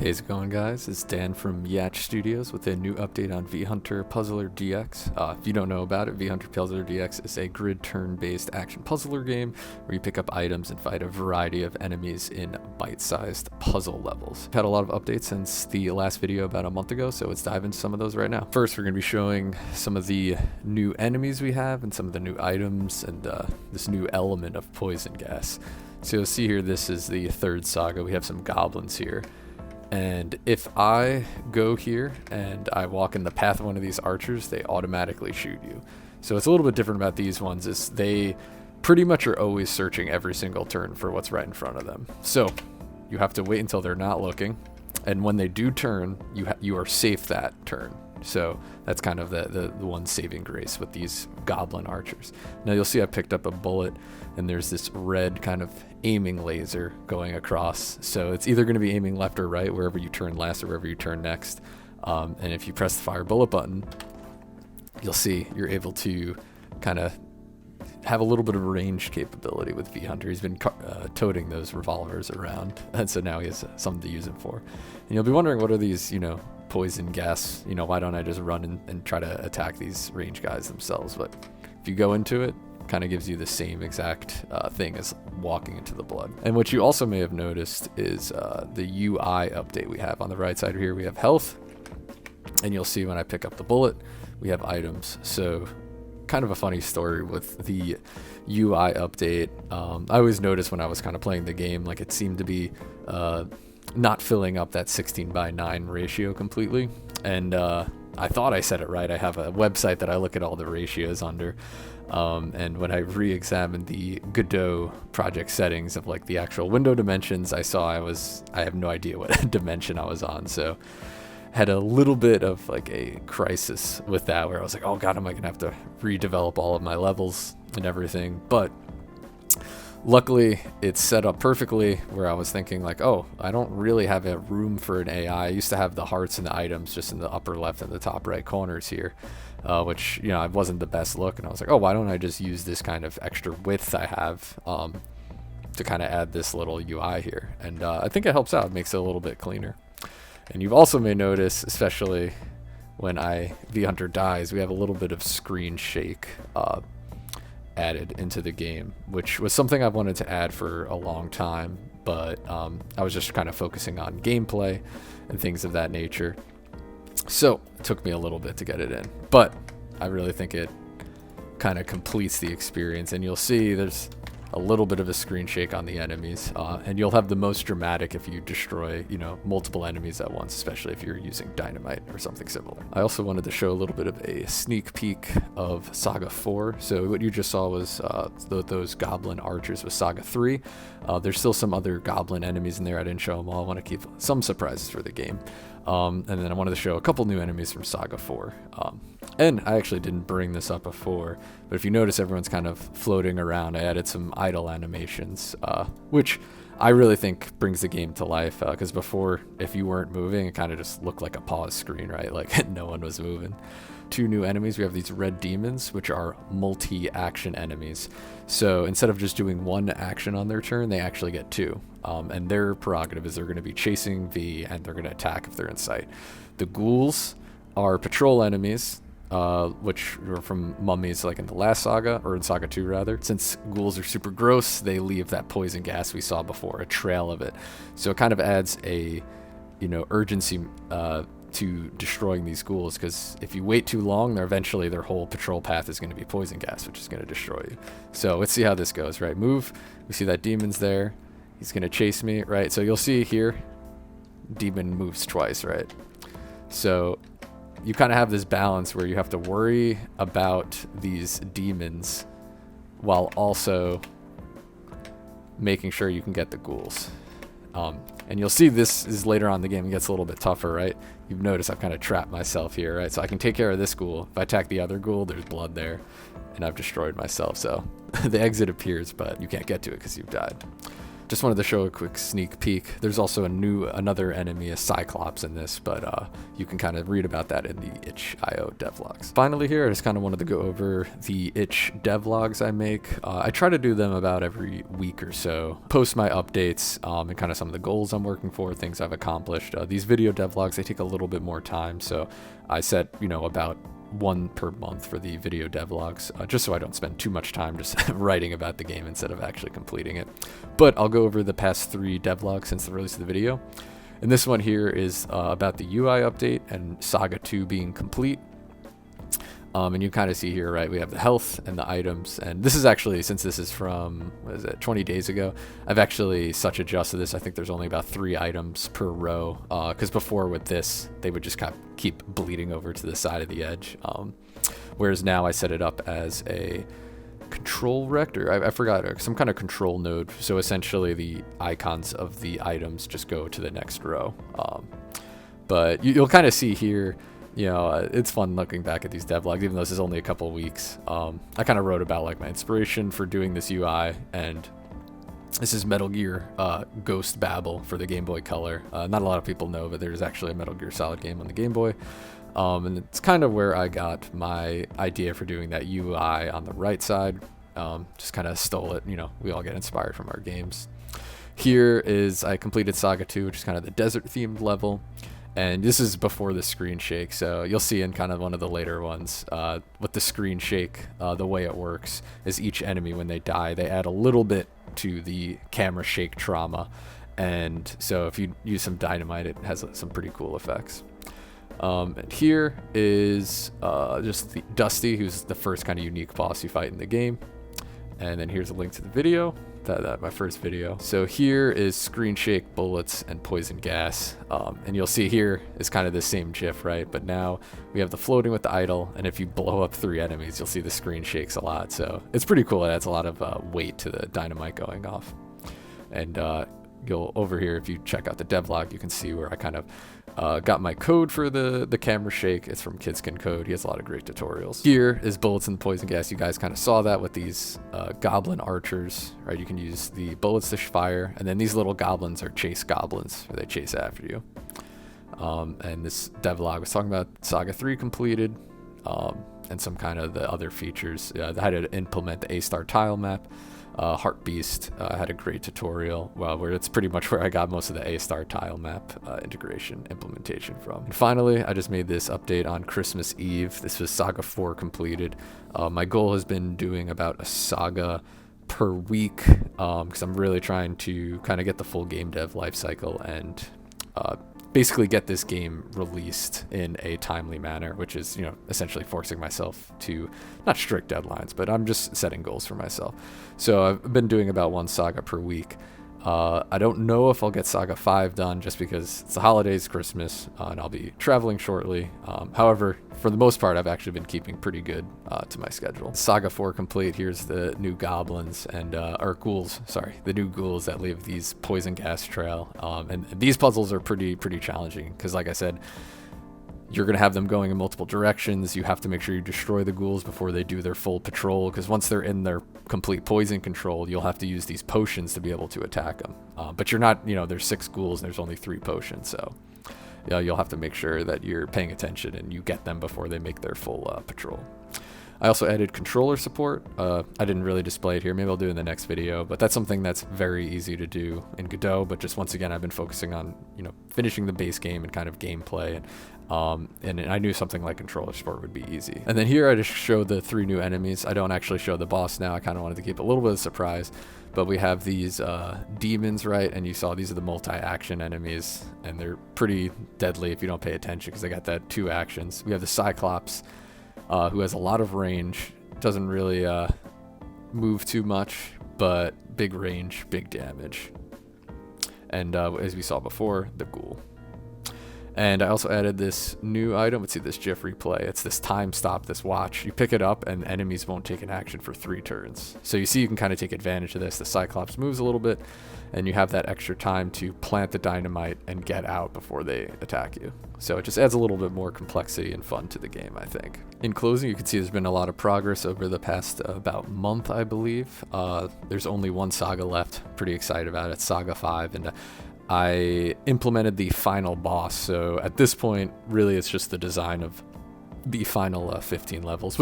Hey, how's it going, guys? It's Dan from Yatch Studios with a new update on V-Hunter Puzzler DX. If you don't know about it, V-Hunter Puzzler DX is a grid turn-based action puzzler game where you pick up items and fight a variety of enemies in bite-sized puzzle levels. We've had a lot of updates since the last video about a month ago, so let's dive into some of those right now. First, we're going to be showing some of the new enemies we have and some of the new items and this new element of poison gas. So you'll see here, this is the third saga. We have some goblins here. And if I go here and I walk in the path of one of these archers, they automatically shoot you. So it's a little bit different about these ones, is they pretty much are always searching every single turn for what's right in front of them. So you have to wait until they're not looking. And when they do turn, you are safe that turn. So that's kind of the one saving grace with these goblin archers. Now you'll see I picked up a bullet and there's this red kind of aiming laser going across. So it's either going to be aiming left or right, wherever you turn last or wherever you turn next. And if you press the fire bullet button, you'll see you're able to kind of have a little bit of range capability with V-Hunter. He's been toting those revolvers around, and so now he has something to use them for. And you'll be wondering, what are these, poison gas, why don't I just run and try to attack these range guys themselves? But if you go into it, kind of gives you the same exact thing as walking into the blood. And what you also may have noticed is the UI update we have. On the right side here, we have health, and you'll see when I pick up the bullet, we have items. So kind of a funny story with the UI update. I always noticed when I was kind of playing the game, like it seemed to be not filling up that 16:9 ratio completely. And I thought I said it right. I have a website that I look at all the ratios under. And when I re-examined the Godot project settings of like the actual window dimensions, I saw I have no idea what dimension I was on. So had a little bit of like a crisis with that, where I was like, oh god, am I gonna have to redevelop all of my levels and everything? But luckily it's set up perfectly, where I was thinking like, oh, I don't really have a room for an AI. I used to have the hearts and the items just in the upper left and the top right corners here, which it wasn't the best look, and I was like, oh, why don't I just use this kind of extra width I have to kind of add this little UI here? And I think it helps out. It makes it a little bit cleaner. And you've also may notice, especially when V-Hunter dies, we have a little bit of screen shake added into the game, which was something I've wanted to add for a long time, but I was just kind of focusing on gameplay and things of that nature. So it took me a little bit to get it in, but I really think it kind of completes the experience. And you'll see there's a little bit of a screen shake on the enemies, and you'll have the most dramatic if you destroy multiple enemies at once, especially if you're using dynamite or something similar. I also wanted to show a little bit of a sneak peek of Saga 4. So what you just saw was those goblin archers with Saga 3. There's still some other goblin enemies in there. I didn't show them all. I want to keep some surprises for the game. And then I wanted to show a couple new enemies from Saga 4. And I actually didn't bring this up before, but if you notice, everyone's kind of floating around. I added some idle animations, which I really think brings the game to life, because before, if you weren't moving, it kind of just looked like a pause screen, right? Like no one was moving. Two new enemies. We have these red demons, which are multi-action enemies. So instead of just doing one action on their turn, they actually get two. And their prerogative is they're going to be chasing V, and they're going to attack if they're in sight. The ghouls are patrol enemies, which were from mummies like in the last saga, or in Saga 2 rather. Since ghouls are super gross, they leave that poison gas we saw before, a trail of it. So it kind of adds a urgency to destroying these ghouls, because if you wait too long, eventually their whole patrol path is going to be poison gas, which is going to destroy you. So let's see how this goes, right? Move. We see that demon's there. He's going to chase me, right? So you'll see here, demon moves twice, right? So you kind of have this balance where you have to worry about these demons while also making sure you can get the ghouls. And you'll see this is later on in the game, it gets a little bit tougher, right? You've noticed I've kind of trapped myself here, right? So I can take care of this ghoul. If I attack the other ghoul, there's blood there, and I've destroyed myself. So the exit appears, but you can't get to it because you've died. just wanted to show a quick sneak peek. There's also another enemy, a Cyclops, in this, but you can kind of read about that in the itch.io devlogs. Finally here, I just kind of wanted to go over the itch devlogs I make. I try to do them about every week or so, post my updates and kind of some of the goals I'm working for, things I've accomplished. These video devlogs, they take a little bit more time, so I set, about one per month for the video devlogs, just so I don't spend too much time just writing about the game instead of actually completing it. But I'll go over the past 3 devlogs since the release of the video. And this one here is about the UI update and Saga 2 being complete. And you kind of see here, right, we have the health and the items. And this is actually, since this is from, 20 days ago, I've actually such adjusted this. I think there's only about 3 items per row. Because before with this, they would just kind of keep bleeding over to the side of the edge. Whereas now I set it up as a control rector. I forgot, some kind of control node. So essentially the icons of the items just go to the next row. But you'll kind of see here, it's fun looking back at these devlogs, even though this is only a couple of weeks. I kind of wrote about like my inspiration for doing this UI, and this is Metal Gear Ghost Babel for the Game Boy Color. Not a lot of people know, but there's actually a Metal Gear Solid game on the Game Boy. And it's kind of where I got my idea for doing that UI on the right side. Just kind of stole it. We all get inspired from our games. Here is I completed Saga 2, which is kind of the desert themed level. And this is before the screen shake, so you'll see in kind of one of the later ones, with the screen shake, the way it works is each enemy, when they die, they add a little bit to the camera shake trauma. And so if you use some dynamite, it has some pretty cool effects. And here is just Dusty, who's the first kind of unique boss you fight in the game. And then here's a link to the video, my first video. So here is screen shake, bullets, and poison gas. And you'll see here is kind of the same GIF, right? But now we have the floating with the idle, and if you blow up 3 enemies, you'll see the screen shakes a lot. So it's pretty cool. It adds a lot of weight to the dynamite going off. And over here, if you check out the devlog, you can see where I kind of got my code for the camera shake. It's from Kidskin Code. He has a lot of great tutorials. Here is bullets and poison gas. You guys kind of saw that with these goblin archers, right? You can use the bullets to fire, and then these little goblins are chase goblins, where they chase after you. And this devlog was talking about Saga 3 completed, and some kind of the other features. I had to implement the A-Star tile map. Heart Beast had a great tutorial, where it's pretty much where I got most of the A-Star tile map integration implementation from. And finally, I just made this update on Christmas Eve. This was Saga 4 completed. My goal has been doing about a saga per week, because I'm really trying to kind of get the full game dev lifecycle and basically get this game released in a timely manner, which is, essentially forcing myself to, not strict deadlines, but I'm just setting goals for myself. So I've been doing about 1 saga per week. I don't know if I'll get Saga 5 done, just because it's the holidays, Christmas, and I'll be traveling shortly. However, for the most part, I've actually been keeping pretty good to my schedule. Saga 4 complete. Here's the new goblins or ghouls. Sorry, the new ghouls that leave these poison gas trail. And these puzzles are pretty challenging, because, like I said, you're going to have them going in multiple directions. You have to make sure you destroy the ghouls before they do their full patrol, because once they're in their complete poison control, you'll have to use these potions to be able to attack them. But you're not, there's 6 ghouls and there's only 3 potions, so you'll have to make sure that you're paying attention and you get them before they make their full patrol. I also added controller support. I didn't really display it here. Maybe I'll do it in the next video, but that's something that's very easy to do in Godot. But just once again, I've been focusing on, finishing the base game and kind of gameplay. And I knew something like controller support would be easy. And then here I just showed the 3 new enemies. I don't actually show the boss now. I kind of wanted to keep a little bit of surprise. But we have these demons, right? And you saw these are the multi-action enemies. And they're pretty deadly if you don't pay attention, because they got that 2 actions. We have the Cyclops, who has a lot of range. Doesn't really move too much, but big range, big damage. And as we saw before, the ghoul. And I also added this new item. Let's see, this GIF replay. It's this time stop, this watch. You pick it up and enemies won't take an action for 3 turns. So you see you can kind of take advantage of this. The Cyclops moves a little bit and you have that extra time to plant the dynamite and get out before they attack you. So it just adds a little bit more complexity and fun to the game, I think. In closing, you can see there's been a lot of progress over the past about month, I believe. There's only one saga left. Pretty excited about it, Saga 5. And I implemented the final boss, so at this point, really it's just the design of the final 15 levels,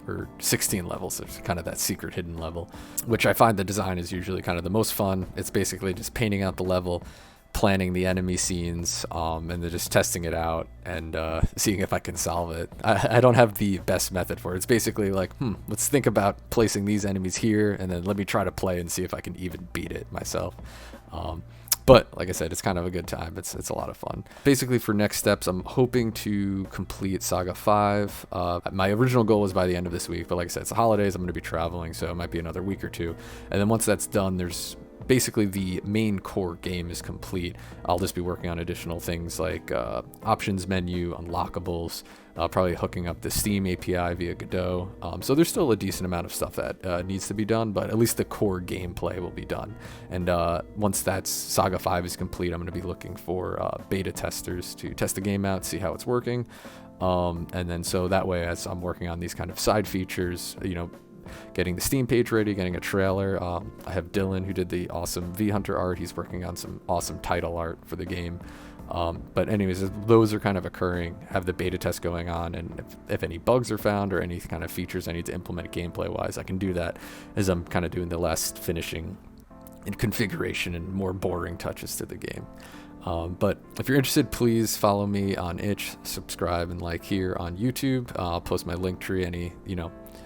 or 16 levels. There's kind of that secret hidden level, which I find the design is usually kind of the most fun. It's basically just painting out the level, planning the enemy scenes, and then just testing it out and seeing if I can solve it. I don't have the best method for it. It's basically like, let's think about placing these enemies here, and then let me try to play and see if I can even beat it myself. But like I said, it's kind of a good time. It's a lot of fun. Basically, for next steps, I'm hoping to complete Saga 5. My original goal was by the end of this week, but like I said, it's the holidays. I'm going to be traveling, so it might be another week or two. And then once that's done, there's basically the main core game is complete. I'll just be working on additional things like options menu, unlockables, probably hooking up the Steam API via Godot. So there's still a decent amount of stuff that needs to be done, but at least the core gameplay will be done. And once that's Saga 5 is complete, I'm going to be looking for beta testers to test the game out, see how it's working. And then so that way, as I'm working on these kind of side features, getting the Steam page ready, getting a trailer. I have Dylan, who did the awesome V-Hunter art. He's working on some awesome title art for the game. But anyways, as those are kind of occurring, have the beta test going on, and if any bugs are found or any kind of features I need to implement gameplay-wise, I can do that as I'm kind of doing the last finishing and configuration and more boring touches to the game. But if you're interested, please follow me on Itch, subscribe, and like here on YouTube. I'll post my link tree, any,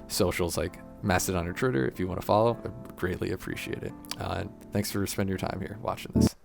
socials like Mastodon or Twitter if you want to follow. I greatly appreciate it. And thanks for spending your time here watching this.